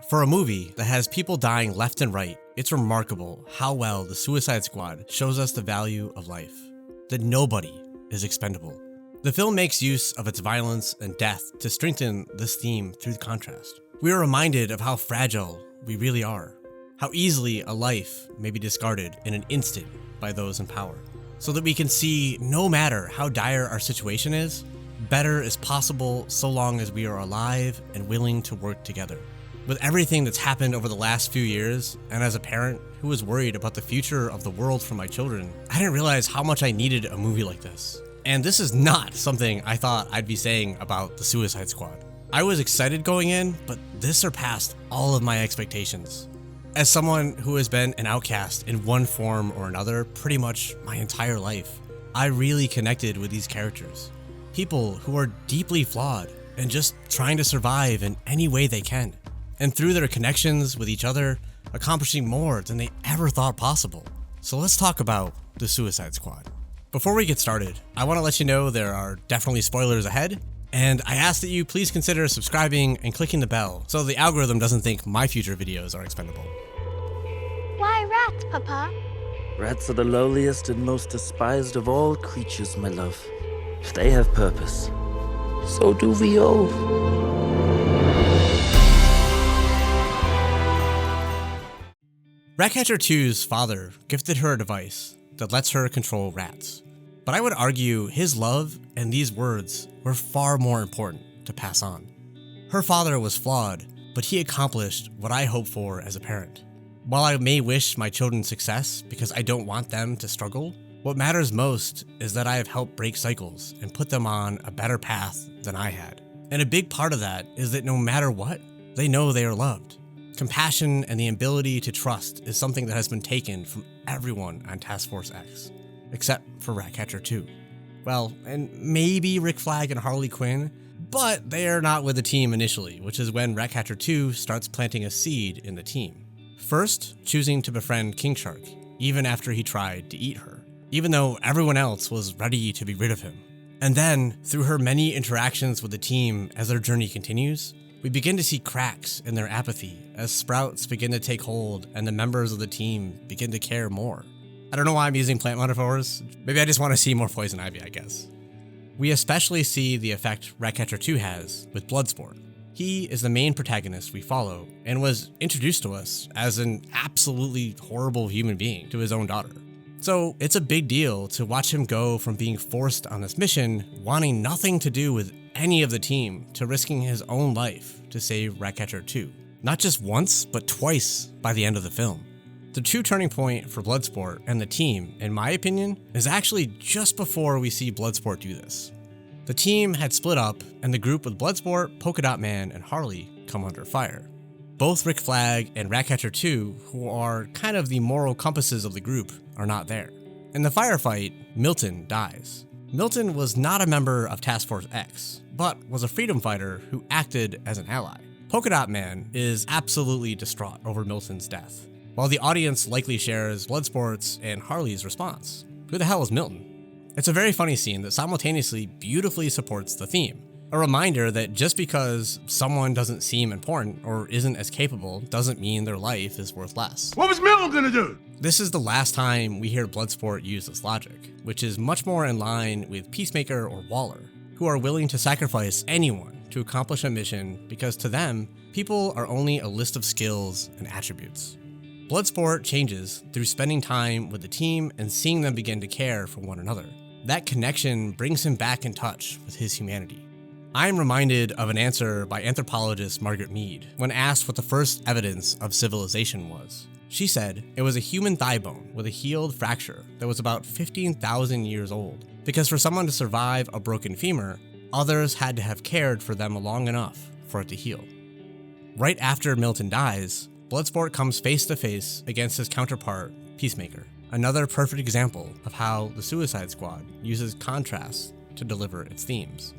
For a movie that has people dying left and right, it's remarkable how well The Suicide Squad shows us the value of life, that nobody is expendable. The film makes use of its violence and death to strengthen this theme through the contrast. We are reminded of how fragile we really are, how easily a life may be discarded in an instant by those in power, so that we can see no matter how dire our situation is, better is possible so long as we are alive and willing to work together. With everything that's happened over the last few years, and as a parent who was worried about the future of the world for my children, I didn't realize how much I needed a movie like this. And this is not something I thought I'd be saying about The Suicide Squad. I was excited going in, but this surpassed all of my expectations. As someone who has been an outcast in one form or another pretty much my entire life, I really connected with these characters. People who are deeply flawed and just trying to survive in any way they can. And through their connections with each other, accomplishing more than they ever thought possible. So let's talk about The Suicide Squad. Before we get started, I want to let you know there are definitely spoilers ahead, and I ask that you please consider subscribing and clicking the bell so the algorithm doesn't think my future videos are expendable. Why rats, Papa? Rats are the lowliest and most despised of all creatures, my love. If they have purpose, so do we all. Ratcatcher 2's father gifted her a device that lets her control rats. But I would argue his love and these words were far more important to pass on. Her father was flawed, but he accomplished what I hope for as a parent. While I may wish my children success because I don't want them to struggle, what matters most is that I have helped break cycles and put them on a better path than I had. And a big part of that is that no matter what, they know they are loved. Compassion and the ability to trust is something that has been taken from everyone on Task Force X, except for Ratcatcher 2. Well, and maybe Rick Flag and Harley Quinn, but they are not with the team initially, which is when Ratcatcher 2 starts planting a seed in the team. First, choosing to befriend King Shark, even after he tried to eat her, even though everyone else was ready to be rid of him. And then, through her many interactions with the team as their journey continues, we begin to see cracks in their apathy as sprouts begin to take hold and the members of the team begin to care more. I don't know why I'm using plant metaphors. Maybe I just want to see more poison ivy, I guess. We especially see the effect Ratcatcher 2 has with Bloodsport. He is the main protagonist we follow and was introduced to us as an absolutely horrible human being to his own daughter. So it's a big deal to watch him go from being forced on this mission, wanting nothing to do with any of the team, to risking his own life to save Ratcatcher 2. Not just once, but twice by the end of the film. The true turning point for Bloodsport and the team, in my opinion, is actually just before we see Bloodsport do this. The team had split up, and the group with Bloodsport, Polka Dot Man, and Harley come under fire. Both Rick Flag and Ratcatcher 2, who are kind of the moral compasses of the group, are not there. In the firefight, Milton dies. Milton was not a member of Task Force X, but was a freedom fighter who acted as an ally. Polka Dot Man is absolutely distraught over Milton's death, while the audience likely shares Bloodsport's and Harley's response. Who the hell is Milton? It's a very funny scene that simultaneously beautifully supports the theme. A reminder that just because someone doesn't seem important or isn't as capable doesn't mean their life is worth less. What was Milton gonna do? This is the last time we hear Bloodsport use this logic, which is much more in line with Peacemaker or Waller, who are willing to sacrifice anyone to accomplish a mission because to them, people are only a list of skills and attributes. Bloodsport changes through spending time with the team and seeing them begin to care for one another. That connection brings him back in touch with his humanity. I am reminded of an answer by anthropologist Margaret Mead when asked what the first evidence of civilization was. She said it was a human thigh bone with a healed fracture that was about 15,000 years old, because for someone to survive a broken femur, others had to have cared for them long enough for it to heal. Right after Milton dies, Bloodsport comes face to face against his counterpart, Peacemaker. Another perfect example of how the Suicide Squad uses contrast to deliver its themes.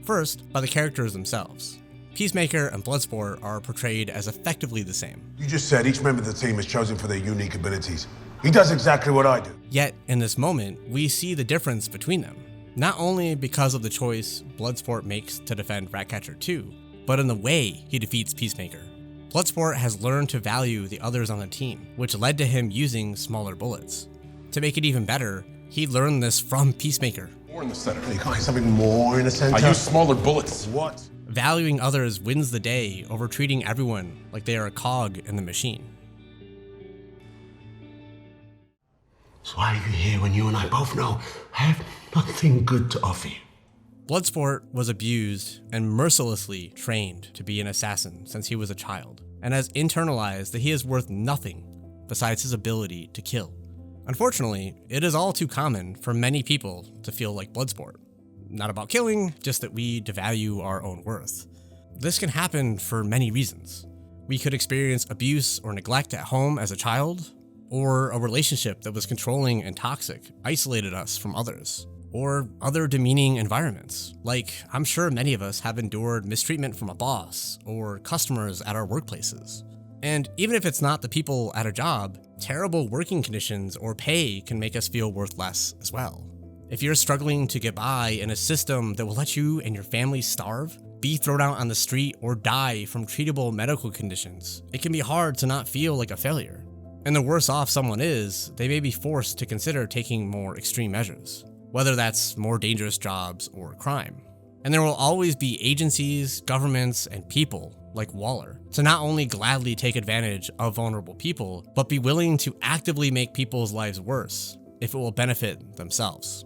First, by the characters themselves. Peacemaker and Bloodsport are portrayed as effectively the same. You just said each member of the team is chosen for their unique abilities. He does exactly what I do. Yet, in this moment, we see the difference between them. Not only because of the choice Bloodsport makes to defend Ratcatcher 2, but in the way he defeats Peacemaker. Bloodsport has learned to value the others on the team, which led to him using smaller bullets. To make it even better, he learned this from Peacemaker. More in the center. You can't something more in the center? I use smaller bullets. What? Valuing others wins the day over treating everyone like they are a cog in the machine. So why are you here when you and I both know I have nothing good to offer you? Bloodsport was abused and mercilessly trained to be an assassin since he was a child, and has internalized that he is worth nothing besides his ability to kill. Unfortunately, it is all too common for many people to feel like Bloodsport. Not about killing, just that we devalue our own worth. This can happen for many reasons. We could experience abuse or neglect at home as a child, or a relationship that was controlling and toxic isolated us from others, or other demeaning environments. Like, I'm sure many of us have endured mistreatment from a boss or customers at our workplaces. And even if it's not the people at a job, terrible working conditions or pay can make us feel worth less as well. If you're struggling to get by in a system that will let you and your family starve, be thrown out on the street, or die from treatable medical conditions, it can be hard to not feel like a failure. And the worse off someone is, they may be forced to consider taking more extreme measures, whether that's more dangerous jobs or crime. And there will always be agencies, governments, and people like Waller to not only gladly take advantage of vulnerable people, but be willing to actively make people's lives worse if it will benefit themselves.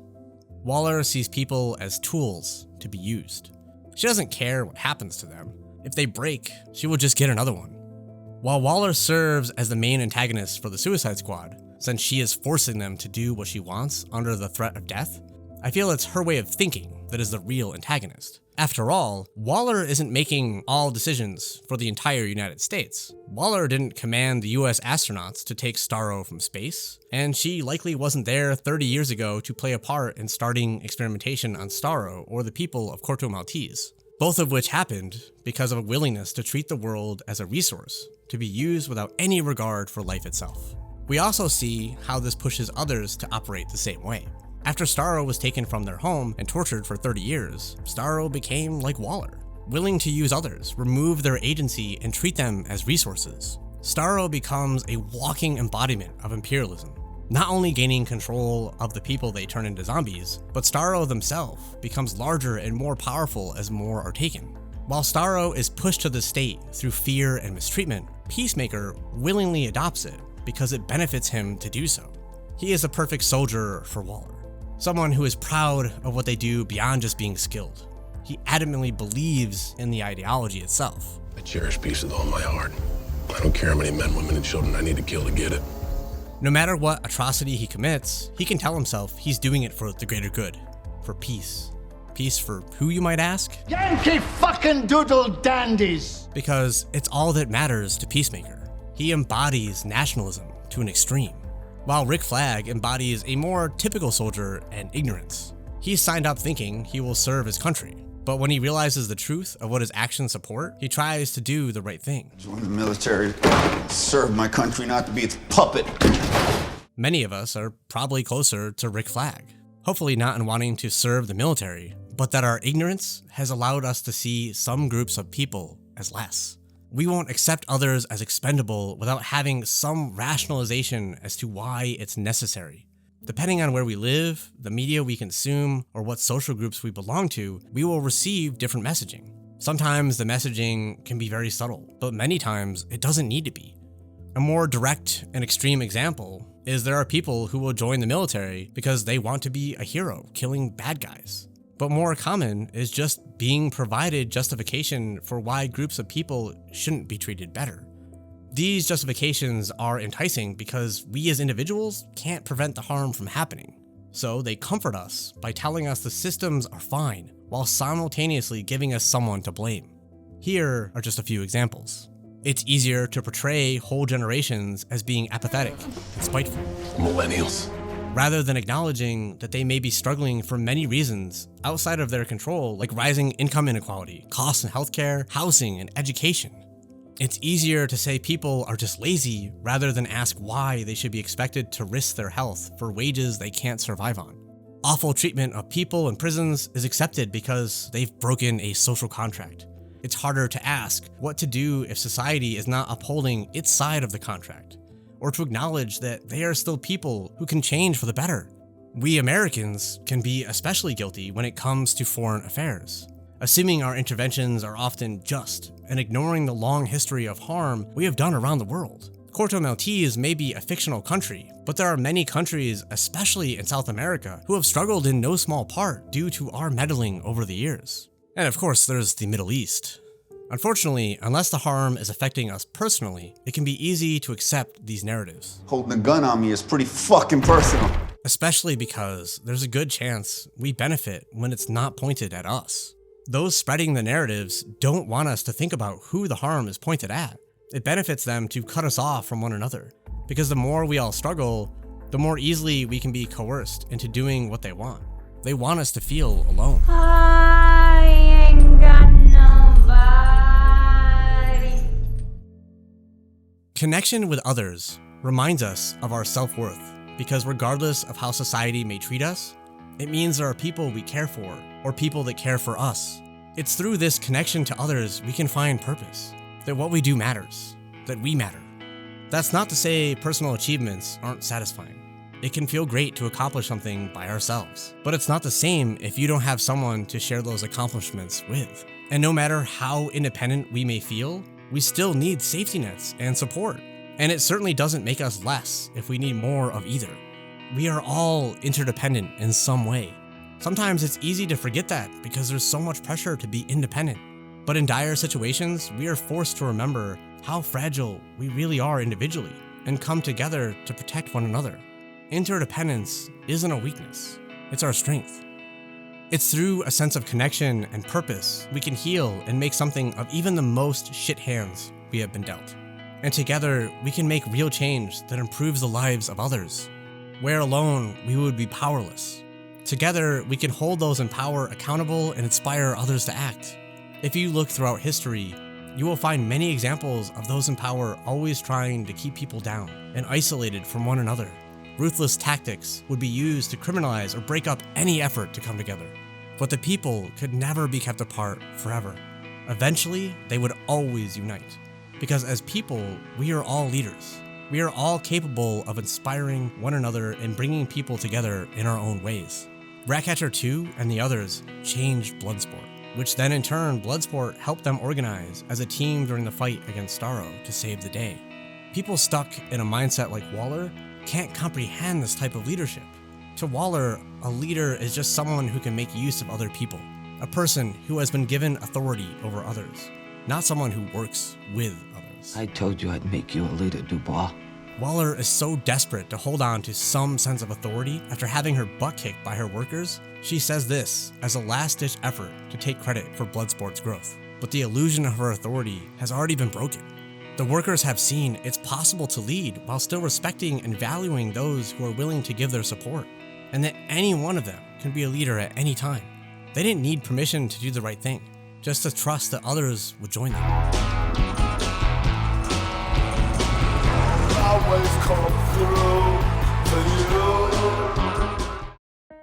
Waller sees people as tools to be used. She doesn't care what happens to them. If they break, she will just get another one. While Waller serves as the main antagonist for the Suicide Squad, since she is forcing them to do what she wants under the threat of death, I feel it's her way of thinking that is the real antagonist. After all, Waller isn't making all decisions for the entire United States. Waller didn't command the US astronauts to take Starro from space, and she likely wasn't there 30 years ago to play a part in starting experimentation on Starro or the people of Corto Maltese, both of which happened because of a willingness to treat the world as a resource to be used without any regard for life itself. We also see how this pushes others to operate the same way. After Starro was taken from their home and tortured for 30 years, Starro became like Waller, willing to use others, remove their agency, and treat them as resources. Starro becomes a walking embodiment of imperialism, not only gaining control of the people they turn into zombies, but Starro themselves becomes larger and more powerful as more are taken. While Starro is pushed to the state through fear and mistreatment, Peacemaker willingly adopts it because it benefits him to do so. He is a perfect soldier for Waller, someone who is proud of what they do beyond just being skilled. He adamantly believes in the ideology itself. I cherish peace with all my heart. I don't care how many men, women, and children I need to kill to get it. No matter what atrocity he commits, he can tell himself he's doing it for the greater good, for peace. Peace for who, you might ask? Yankee fucking doodle dandies! Because it's all that matters to Peacemaker. He embodies nationalism to an extreme, while Rick Flag embodies a more typical soldier and ignorance. He's signed up thinking he will serve his country, but when he realizes the truth of what his actions support, he tries to do the right thing. Join the military, serve my country, not to be its puppet. Many of us are probably closer to Rick Flag, hopefully not in wanting to serve the military, but that our ignorance has allowed us to see some groups of people as less. We won't accept others as expendable without having some rationalization as to why it's necessary. Depending on where we live, the media we consume, or what social groups we belong to, we will receive different messaging. Sometimes the messaging can be very subtle, but many times it doesn't need to be. A more direct and extreme example is there are people who will join the military because they want to be a hero, killing bad guys. But more common is just being provided justification for why groups of people shouldn't be treated better. These justifications are enticing because we as individuals can't prevent the harm from happening. So they comfort us by telling us the systems are fine, while simultaneously giving us someone to blame. Here are just a few examples. It's easier to portray whole generations as being apathetic and spiteful, Millennials. rather than acknowledging that they may be struggling for many reasons outside of their control, like rising income inequality, costs in healthcare, housing, and education. It's easier to say people are just lazy rather than ask why they should be expected to risk their health for wages they can't survive on. Awful treatment of people in prisons is accepted because they've broken a social contract. It's harder to ask what to do if society is not upholding its side of the contract, or to acknowledge that they are still people who can change for the better. We Americans can be especially guilty when it comes to foreign affairs, assuming our interventions are often just and ignoring the long history of harm we have done around the world. Corto Maltese may be a fictional country, but there are many countries, especially in South America, who have struggled in no small part due to our meddling over the years. And of course, there's the Middle East. Unfortunately, unless the harm is affecting us personally, it can be easy to accept these narratives. Holding a gun on me is pretty fucking personal. Especially because there's a good chance we benefit when it's not pointed at us. Those spreading the narratives don't want us to think about who the harm is pointed at. It benefits them to cut us off from one another, because the more we all struggle, the more easily we can be coerced into doing what they want. They want us to feel alone. I ain't got nobody. Connection with others reminds us of our self-worth, because regardless of how society may treat us, it means there are people we care for, or people that care for us. It's through this connection to others we can find purpose, that what we do matters, that we matter. That's not to say personal achievements aren't satisfying. It can feel great to accomplish something by ourselves, but it's not the same if you don't have someone to share those accomplishments with. And no matter how independent we may feel, we still need safety nets and support. And it certainly doesn't make us less if we need more of either. We are all interdependent in some way. Sometimes it's easy to forget that because there's so much pressure to be independent. But in dire situations, we are forced to remember how fragile we really are individually and come together to protect one another. Interdependence isn't a weakness, it's our strength. It's through a sense of connection and purpose we can heal and make something of even the most shit hands we have been dealt. And together we can make real change that improves the lives of others. Where alone we would be powerless. Together we can hold those in power accountable and inspire others to act. If you look throughout history, you will find many examples of those in power always trying to keep people down and isolated from one another. Ruthless tactics would be used to criminalize or break up any effort to come together. But the people could never be kept apart forever. Eventually, they would always unite. Because as people, we are all leaders. We are all capable of inspiring one another and bringing people together in our own ways. Ratcatcher 2 and the others changed Bloodsport, which then in turn Bloodsport helped them organize as a team during the fight against Starro to save the day. People stuck in a mindset like Waller can't comprehend this type of leadership. To Waller, a leader is just someone who can make use of other people, a person who has been given authority over others, not someone who works with others. I told you I'd make you a leader, Dubois. Waller is so desperate to hold on to some sense of authority after having her butt kicked by her workers, she says this as a last-ditch effort to take credit for Bloodsport's growth. But the illusion of her authority has already been broken. The workers have seen it's possible to lead while still respecting and valuing those who are willing to give their support, and that any one of them can be a leader at any time. They didn't need permission to do the right thing, just to trust that others would join them.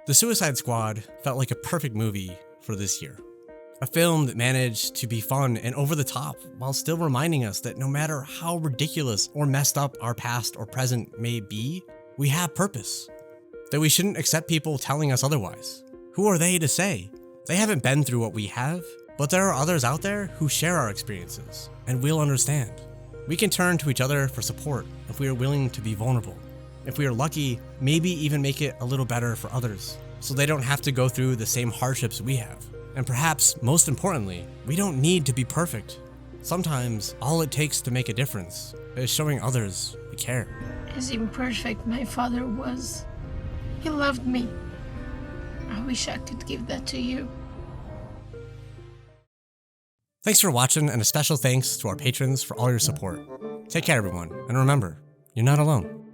The Suicide Squad felt like a perfect movie for this year. A film that managed to be fun and over the top while still reminding us that no matter how ridiculous or messed up our past or present may be, we have purpose. That we shouldn't accept people telling us otherwise. Who are they to say? They haven't been through what we have, but there are others out there who share our experiences, and we'll understand. We can turn to each other for support if we are willing to be vulnerable. If we are lucky, maybe even make it a little better for others, so they don't have to go through the same hardships we have. And perhaps, most importantly, we don't need to be perfect. Sometimes, all it takes to make a difference is showing others we care. As imperfect my father was, he loved me. I wish I could give that to you. Thanks for watching, and a special thanks to our patrons for all your support. Take care, everyone, and remember, you're not alone.